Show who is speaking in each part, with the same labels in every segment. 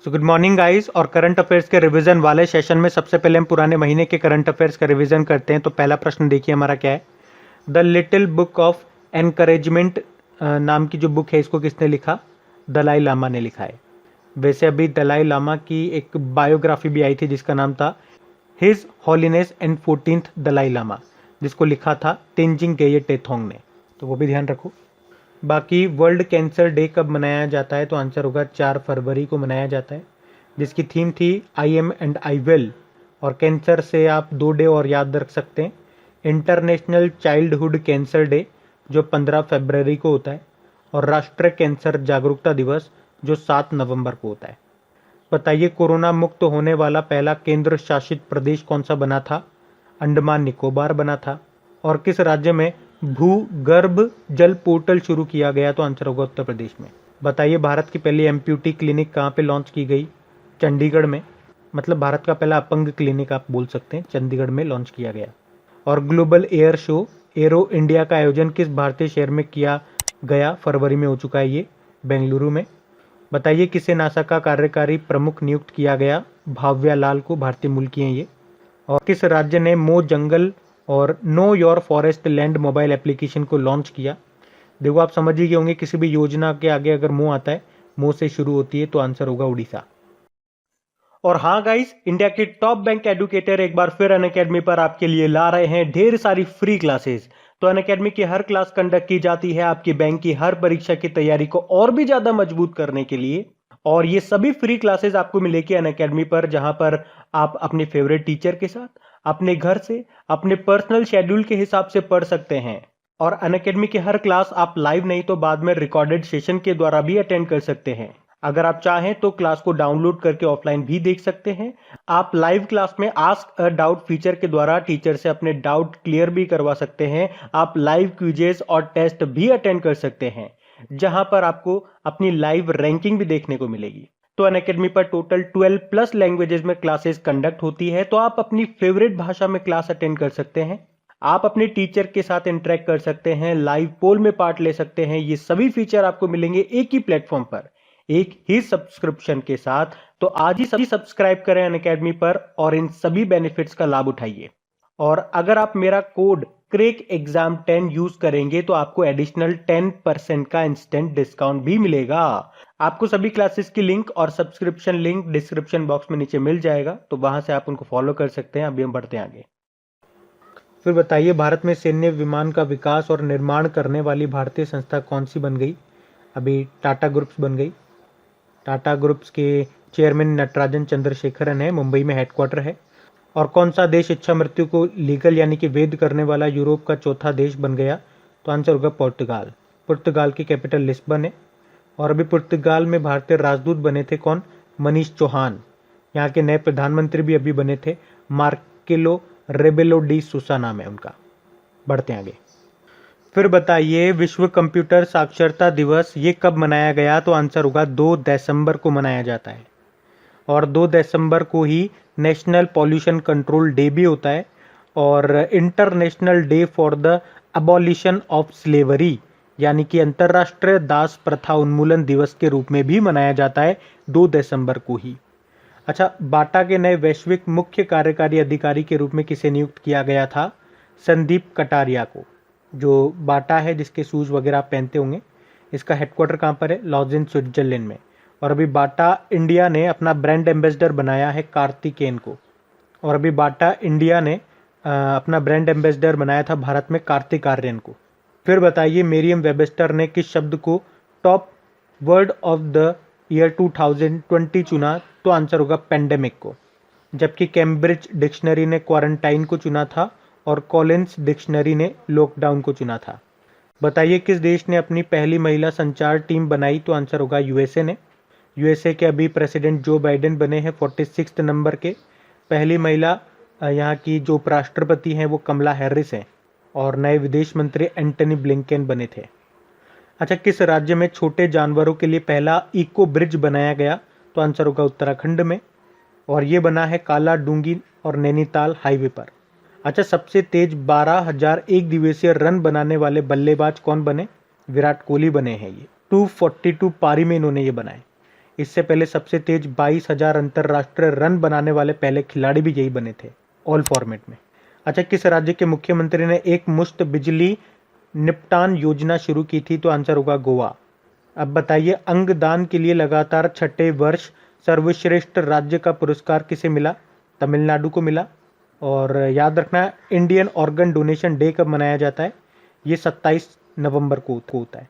Speaker 1: So good morning guys. और current affairs के revision वाले सेशन में सबसे पहले हम पुराने महीने के करंट अफेयर्स का रिवीजन करते हैं। तो पहला प्रश्न देखिए हमारा क्या है। The little book of encouragement नाम की जो बुक है इसको किसने लिखा? दलाई लामा ने लिखा है। वैसे अभी दलाई लामा की एक बायोग्राफी भी आई थी जिसका नाम था his holiness and 14th Dalai Lama, जिसको लिखा था तेंजिंग गेये टेथोंग ने, तो वो भी ध्यान रखो। बाकी वर्ल्ड कैंसर डे कब मनाया जाता है? तो आंसर होगा 4 फरवरी को मनाया जाता है, जिसकी थीम थी I am and I will. और कैंसर से आप 2 डे और याद रख सकते हैं। इंटरनेशनल चाइल्डहुड कैंसर डे जो 15 फरवरी को होता है, और राष्ट्रीय कैंसर जागरूकता दिवस जो 7 नवंबर को होता है। बताइए कोरोना मुक्त होने वाला पहला केंद्र शासित प्रदेश कौन सा बना था? अंडमान निकोबार बना था। और किस राज्य में भूगर्भ जल पोर्टल शुरू किया गया? तो आंसर होगा उत्तर प्रदेश में। बताइए भारत की पहली एम्प्यूटी क्लिनिक कहाँ पे लॉन्च की गई? चंडीगढ़ में। मतलब भारत का पहला अपंग क्लिनिक आप बोल सकते हैं, चंडीगढ़ में लॉन्च किया गया। और global air show arrow India का आयोजन किस भारतीय शहर में किया गया? फरवरी में हो चुका है ये, बेंगलुरु में। बताइए किसे नासा का कार्यकारी प्रमुख नियुक्त किया गया? भाव्या लाल को, भारतीय मूल की हैं ये। और किस राज्य ने मो जंगल और know your forest land mobile application को लॉन्च किया? देखो आप समझ ही गए होंगे, किसी भी योजना के आगे अगर मो आता है, मो से शुरू होती है, तो आंसर होगा उड़ीसा। और हाँ गाइस, इंडिया के टॉप बैंक एडुकेटर एक बार फिर अनअकैडमी पर आपके लिए ला रहे हैं ढेर सारी फ्री क्लासेस। तो अनअकैडमी की हर क्लास कंडक्ट की जाती है आपकी बैंक की हर परीक्षा की तैयारी को और भी ज्यादा मजबूत करने के लिए। और ये सभी फ्री क्लासेस आपको मिलेगी अनअकैडमी पर, जहां पर आप अपने फेवरेट टीचर के साथ, अपने घर से, अपने पर्सनल शेड्यूल के हिसाब से पढ़ सकते हैं। और अनअकैडमी की हर क्लास आप लाइव नहीं तो बाद में रिकॉर्डेड सेशन के द्वारा भी अटेंड कर सकते हैं। अगर आप चाहें तो क्लास को डाउनलोड करके ऑफलाइन भी देख सकते हैं। आप लाइव क्लास में आस्क अ डाउट फीचर के द्वारा टीचर से अपने डाउट क्लियर भी करवा सकते हैं। आप लाइव क्विजेस और टेस्ट भी अटेंड कर सकते हैं, जहां पर आपको अपनी लाइव रैंकिंग भी देखने को मिलेगी। तो अनअकैडमी पर टोटल 12 प्लस लैंग्वेजेस में क्लासेस कंडक्ट होती है, तो आप अपनी फेवरेट भाषा में क्लास अटेंड कर सकते हैं। आप अपने टीचर के साथ इंटरेक्ट कर सकते हैं, लाइव पोल में पार्ट ले सकते हैं। ये सभी फीचर आपको मिलेंगे एक ही प्लेटफॉर्म पर, एक ही सब्सक्रिप्शन के साथ। तो आज ही सभी सब्सक्राइब करें अनअकैडमी पर और इन सभी बेनिफिट्स का लाभ उठाइए। और अगर आप मेरा कोड क्रेक एग्जाम 10 यूज करेंगे तो आपको एडिशनल 10% का इंस्टेंट डिस्काउंट भी मिलेगा। आपको सभी क्लासेस की लिंक और सब्सक्रिप्शन लिंक डिस्क्रिप्शन बॉक्स में नीचे मिल जाएगा, तो वहां से आप उनको फॉलो कर सकते हैं। अभी हम बढ़ते हैं आगे। फिर बताइए भारत में सैन्य विमान का विकास और निर्माण करने वाली भारतीय संस्था कौन सी बन गई? अभी टाटा ग्रुप्स बन गई। टाटा ग्रुप्स के चेयरमैन नटराजन चंद्रशेखरन है, मुंबई में हेडक्वार्टर है। और कौन सा देश इच्छा मृत्यु को लीगल यानी कि वैध करने वाला यूरोप का चौथा देश बन गया? तो आंसर होगा पुर्तगाल। पुर्तगाल की कैपिटल लिस्बन है। और अभी पुर्तगाल में भारतीय राजदूत बने थे कौन? मनीष चौहान। यहाँ के नए प्रधानमंत्री भी अभी बने थे, मार्केलो रेबेलो डी सुसा नाम है उनका। बढ़ते हैं आगे। फिर बताइए विश्व कंप्यूटर साक्षरता दिवस ये कब मनाया गया? तो आंसर होगा 2 दिसंबर को मनाया जाता है। और 2 दिसंबर को ही नेशनल पॉल्यूशन कंट्रोल डे भी होता है, और international day for the abolition of slavery यानी कि अंतर्राष्ट्रीय दास प्रथा उन्मूलन दिवस के रूप में भी मनाया जाता है 2 दिसंबर को ही। अच्छा, बाटा के नए वैश्विक मुख्य कार्यकारी अधिकारी के रूप में किसे नियुक्त किया गया था? संदीप कटारिया को। जो बाटा है जिसके शूज वगैरह आप पहनते होंगे, इसका हेडक्वार्टर कहाँ पर है? लॉजेन स्विट्जरलैंड में। और अभी बाटा इंडिया ने अपना ब्रांड एम्बेसडर बनाया है कार्तिकेन को। और अभी बाटा इंडिया ने अपना ब्रांड एम्बेसडर बनाया था भारत में कार्तिक आर्यन को। फिर बताइए मेरियम वेबस्टर ने किस शब्द को top word of the year 2020 चुना? तो आंसर होगा पेंडेमिक को। जबकि कैम्ब्रिज डिक्शनरी ने क्वारंटाइन को चुना था, और कॉलिंस डिक्शनरी ने लॉकडाउन को चुना था। बताइए किस देश ने अपनी पहली महिला संचार टीम बनाई? तो आंसर होगा यूएसए ने। यूएसए के अभी प्रेसिडेंट जो बाइडेन बने हैं 46 नंबर के। पहली महिला यहाँ की जो उपराष्ट्रपति हैं वो कमला हैरिस हैं। और नए विदेश मंत्री एंटनी ब्लिंकेन बने थे। अच्छा, किस राज्य में छोटे जानवरों के लिए पहला इको ब्रिज बनाया गया? तो आंसर होगा उत्तराखंड में। और ये बना है काला डूंगी और नैनीताल हाईवे पर। अच्छा, सबसे तेज 12,000 एक दिवसीय रन बनाने वाले बल्लेबाज कौन बने? विराट कोहली बने हैं। ये 242 पारी में इन्होंने ये बनाए। इससे पहले सबसे तेज 22,000 अंतर्राष्ट्रीय रन बनाने वाले पहले खिलाड़ी भी यही बने थे ऑल फॉर्मेट में। अच्छा, किस राज्य के मुख्यमंत्री ने एक मुश्त बिजली निपटान योजना शुरू की थी? तो आंसर होगा गोवा। अब बताइए, अंगदान के लिए लगातार छठे वर्ष सर्वश्रेष्ठ राज्य का पुरस्कार किसे मिला? तमिलनाडु को मिला। और याद रखना, इंडियन ऑर्गन डोनेशन डे कब मनाया जाता है? ये 27 नवंबर को होता है।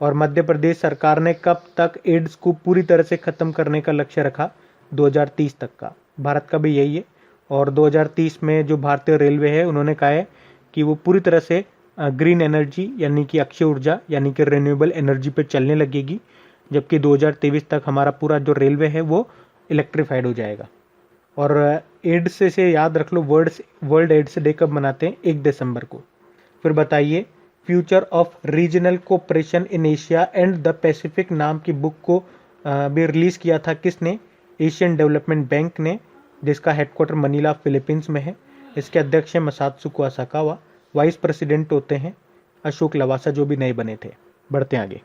Speaker 1: और मध्य प्रदेश सरकार ने कब तक एड्स को पूरी तरह से खत्म करने का लक्ष्य रखा? 2030 तक का। भारत का भी यही है। और 2030 में जो भारतीय रेलवे है उन्होंने कहा है कि वो पूरी तरह से ग्रीन एनर्जी यानी कि अक्षय ऊर्जा यानी कि रिन्यूएबल एनर्जी पे चलने लगेगी, जबकि 2023 तक हमारा पूरा जो रेलवे है वो इलेक्ट्रीफाइड हो जाएगा। और एड्स से याद रख लो, वर्ल्ड एड्स डे कब मनाते हैं? 1 दिसंबर को। फिर बताइए, future of regional cooperation in Asia and the Pacific नाम की बुक को भी रिलीज किया था किसने? एशियन डेवलपमेंट बैंक ने, जिसका हेडक्वार्टर मनीला फिलीपींस में है। इसके अध्यक्ष हैं मसात्सुको असाकावा। वाइस प्रेसिडेंट होते हैं अशोक लवासा, जो भी नए बने थे। बढ़ते हैं आगे।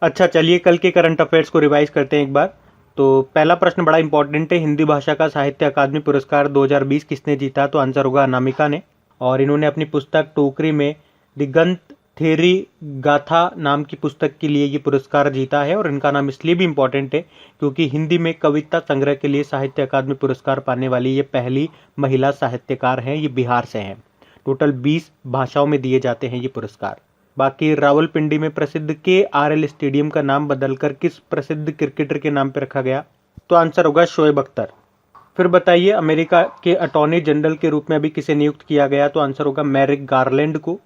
Speaker 1: अच्छा, चलिए कल के करंट अफेयर्स को रिवाइज करते हैं एक बार। तो पहला प्रश्न बड़ा इंपॉर्टेंट है, हिंदी भाषा का साहित्य अकादमी पुरस्कार 2020 किसने जीता? तो आंसर होगा अनामिका ने। और इन्होंने अपनी पुस्तक टोकरी में दिगंत थेरी गाथा नाम की पुस्तक के लिए ये पुरस्कार जीता है। और इनका नाम इसलिए भी इम्पोर्टेंट है क्योंकि हिंदी में कविता संग्रह के लिए साहित्य अकादमी पुरस्कार पाने वाली ये पहली महिला साहित्यकार हैं। ये बिहार से हैं। टोटल 20 भाषाओं में दिए जाते हैं ये पुरस्कार। बाकी रावलपिंडी में प्रसिद्ध KRL स्टेडियम का नाम बदलकर किस प्रसिद्ध क्रिकेटर के नाम पर रखा गया? तो आंसर होगा शोएब अख्तर। फिर बताइए, अमेरिका के अटॉर्नी जनरल के रूप में अभी किसे नियुक्त किया गया? तो आंसर होगा मैरिक गारलैंड को।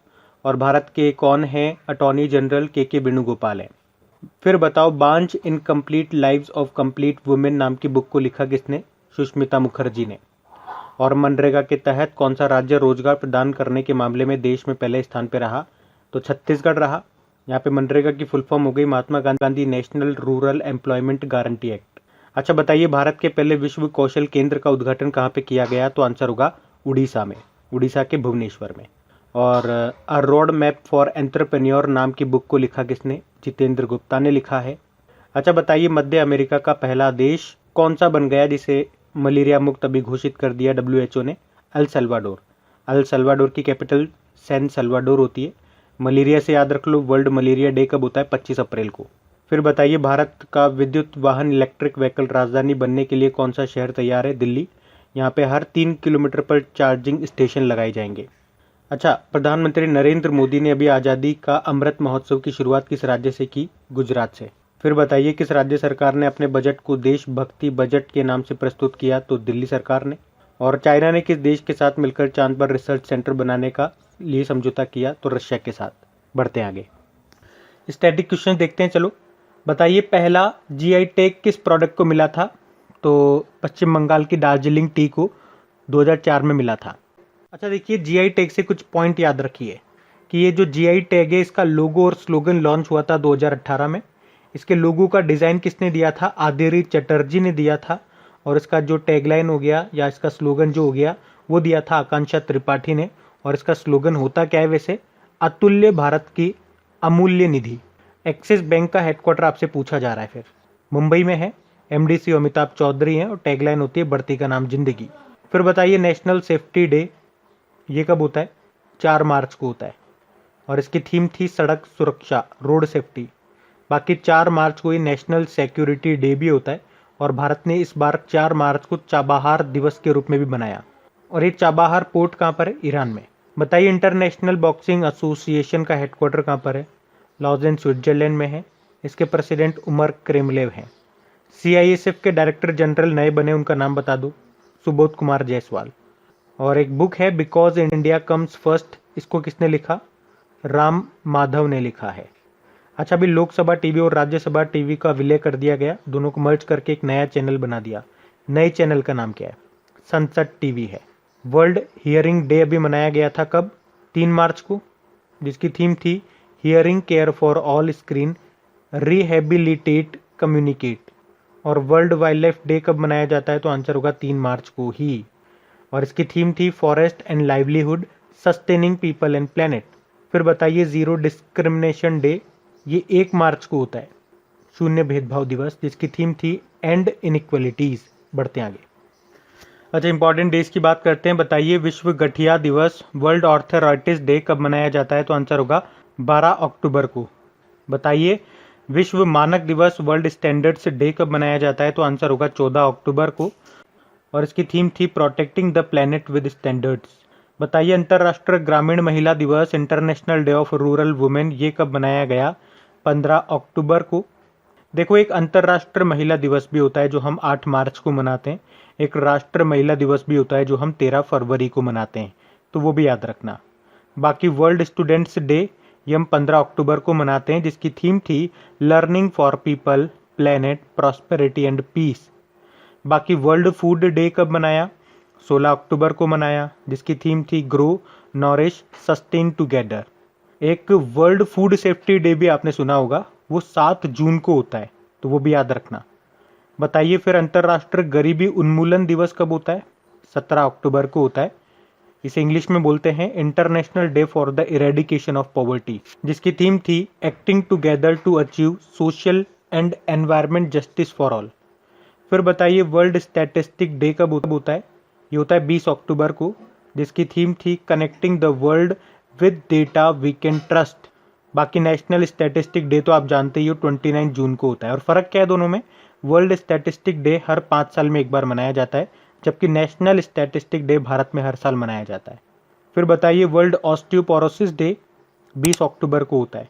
Speaker 1: और भारत के कौन है अटॉर्नी जनरल? के वेणुगोपाल है। फिर बताओ, Baanjh incomplete lives of complete women नाम की बुक को लिखा किसने? सुष्मिता मुखर्जी ने। और मनरेगा के तहत कौन सा राज्य रोजगार प्रदान करने के मामले में देश में पहले स्थान पर रहा? तो छत्तीसगढ़ रहा। यहाँ पे मनरेगा की फुल फॉर्म हो गई Mahatma Gandhi national rural employment guarantee act. अच्छा बताइए, भारत के पहले विश्व कौशल केंद्र का उद्घाटन कहाँ पे किया गया? तो आंसर होगा उड़ीसा में, उड़ीसा के भुवनेश्वर में। और अ रोड मैप फॉर एंटरप्रेन्योर नाम की बुक को लिखा किसने? जितेंद्र गुप्ता ने लिखा है। अच्छा बताइए, मध्य अमेरिका का पहला देश कौन सा बन गया जिसे मलेरिया मुक्त अभी घोषित कर दिया WHO ने? El Salvador. अल सल्वाडोर की कैपिटल सैन सल्वाडोर होती है। मलेरिया से याद रख लो, वर्ल्ड मलेरिया डे कब होता है? 25 अप्रैल को। फिर बताइए, भारत का विद्युत वाहन इलेक्ट्रिक व्हीकल राजधानी बनने के लिए कौन सा शहर तैयार है? दिल्ली। यहाँ पे हर 3 किलोमीटर पर चार्जिंग स्टेशन लगाए जाएंगे। अच्छा, प्रधानमंत्री नरेंद्र मोदी ने अभी आज़ादी का अमृत महोत्सव की शुरुआत किस राज्य से की? गुजरात से। फिर बताइए, किस राज्य सरकार ने अपने बजट को देशभक्ति बजट के नाम से प्रस्तुत किया? तो दिल्ली सरकार ने। और चाइना ने किस देश के साथ मिलकर चांद पर रिसर्च सेंटर बनाने का लिए समझौता किया? तो रशिया के साथ। बढ़ते हैं आगे, स्टैटिक क्वेश्चन देखते हैं। चलो बताइए, पहला GI टैग किस प्रोडक्ट को मिला था? तो पश्चिम बंगाल की दार्जिलिंग टी को 2004 में मिला था। अच्छा देखिए, GI टैग से कुछ पॉइंट याद रखिए कि ये जो GI टैग है इसका लोगो और स्लोगन लॉन्च हुआ था 2018 में। इसके लोगो का डिज़ाइन किसने दिया था? आदिरि चटर्जी ने दिया था। और इसका जो टैगलाइन हो गया या इसका स्लोगन जो हो गया वो दिया था आकांक्षा त्रिपाठी ने। और इसका स्लोगन होता क्या है वैसे? अतुल्य भारत की अमूल्य निधि। एक्सिस बैंक का हेडक्वार्टर आपसे पूछा जा रहा है, फिर मुंबई में है। MD अमिताभ चौधरी हैं और टैगलाइन होती है बढ़ती का नाम जिंदगी। फिर बताइए, नेशनल सेफ्टी डे ये कब होता है? 4 मार्च को होता है। और इसकी थीम थी सड़क सुरक्षा, रोड सेफ्टी। बाकी 4 मार्च को ये नेशनल सिक्योरिटी डे भी होता है। और भारत ने इस बार 4 मार्च को चाबाहार दिवस के रूप में भी बनाया। और ये चाबाहार पोर्ट कहाँ पर है? ईरान में। बताइए, इंटरनेशनल बॉक्सिंग एसोसिएशन का हेडक्वार्टर कहाँ पर है? लॉजेन स्विट्जरलैंड में है। इसके प्रेसिडेंट उमर क्रेमलेव हैं। CISF के डायरेक्टर जनरल नए बने, उनका नाम बता दो। सुबोध कुमार जायसवाल। और एक बुक है बिकॉज इंडिया कम्स फर्स्ट, इसको किसने लिखा? राम माधव ने लिखा है। अच्छा, अभी लोकसभा टीवी और राज्यसभा टीवी का विलय कर दिया गया, दोनों को मर्ज करके एक नया चैनल बना दिया। नए चैनल का नाम क्या है? संसद टीवी है। वर्ल्ड हियरिंग डे अभी मनाया गया था कब? 3 मार्च को, जिसकी थीम थी hearing care for all screen rehabilitate communicate. और वर्ल्ड वाइल्ड लाइफ डे कब मनाया जाता है? तो आंसर होगा 3 मार्च को ही। और इसकी थीम थी forest and livelihood sustaining people and planet. फिर बताइए, जीरो डिस्क्रिमिनेशन डे ये 1 मार्च को होता है। शून्य भेदभाव दिवस, जिसकी थीम थी एंड इनइक्वलिटीज, बढ़ते आगे। अच्छा, इंपॉर्टेंट डेज की बात करते हैं। बताइए विश्व गठिया दिवस, वर्ल्ड ऑर्थराइटिस डे कब मनाया जाता है? तो आंसर होगा 12 अक्टूबर को। बताइए विश्व मानक दिवस, वर्ल्ड स्टैंडर्ड्स डे कब मनाया जाता है? तो आंसर होगा 14 अक्टूबर को, और इसकी थीम थी protecting the planet with standards. बताइए अंतर्राष्ट्रीय ग्रामीण महिला दिवस, international day of rural women, ये कब मनाया गया? 15 अक्टूबर को। देखो, एक अंतर्राष्ट्रीय महिला दिवस भी होता है जो हम 8 मार्च को मनाते हैं, एक राष्ट्रीय महिला दिवस भी होता है जो हम 13 फरवरी को मनाते हैं, तो वो भी याद रखना। बाकी वर्ल्ड स्टूडेंट्स डे ये हम 15 अक्टूबर को मनाते हैं, जिसकी थीम थी learning for people, planet, prosperity and peace. बाकी वर्ल्ड फूड डे कब मनाया? 16 अक्टूबर को मनाया, जिसकी थीम थी ग्रो, नॉरिश, सस्टेन टुगेदर। एक वर्ल्ड फूड सेफ्टी डे भी आपने सुना होगा, वो 7 जून को होता है, तो वो भी याद रखना। बताइए फिर अंतर्राष्ट्रीय गरीबी उन्मूलन दिवस कब होता है? 17 अक्टूबर को होता है। इसे इंग्लिश में बोलते हैं international day for the eradication of poverty, जिसकी थीम थी acting together to achieve social and environment justice for all. फिर बताइए वर्ल्ड स्टैटिस्टिक डे कब होता है? ये होता है 20 अक्टूबर को, जिसकी थीम थी connecting the world with data we can trust. बाकी नेशनल स्टैटिस्टिक डे तो आप जानते ही हो 29 जून को होता है। और फर्क क्या है दोनों में? वर्ल्ड स्टैटिस्टिक डे हर 5 साल में एक बार मनाया जाता है, जबकि नेशनल स्टैटिस्टिक डे भारत में हर साल मनाया जाता है। फिर बताइए वर्ल्ड ऑस्टियोपोरोसिस डे 20 अक्टूबर को होता है,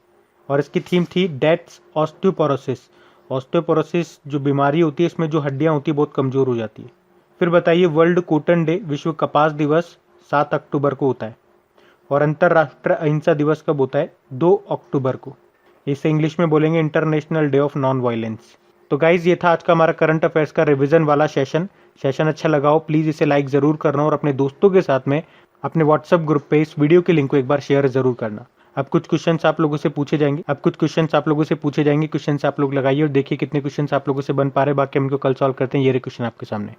Speaker 1: और इसकी थीम थी डेथ्स ऑस्टियोपोरोसिस। ऑस्टियोपोरोसिस जो बीमारी होती है, इसमें जो हड्डियां होती है बहुत कमजोर हो जाती है। फिर बताइए वर्ल्ड कॉटन डे, विश्व कपास दिवस 7 अक्टूबर को होता है, और अंतर्राष्ट्रीय अहिंसा दिवस कब होता है? 2 अक्टूबर को। इसे इंग्लिश में बोलेंगे international day of non violence. तो गाइज ये था आज का हमारा करंट अफेयर्स का रिवीजन वाला सेशन अच्छा लगा हो प्लीज़ इसे लाइक ज़रूर करना, और अपने दोस्तों के साथ में अपने व्हाट्सएप ग्रुप पे इस वीडियो के लिंक को एक बार शेयर ज़रूर करना। अब कुछ क्वेश्चंस आप लोगों से पूछे जाएंगे, क्वेश्चंस आप लोग लगाइए और देखिए कितने क्वेश्चंस आप लोगों से बन पा रहे हैं। बाकी हम इनको कल सॉल्व करते हैं। ये रहे क्वेश्चन आपके सामने।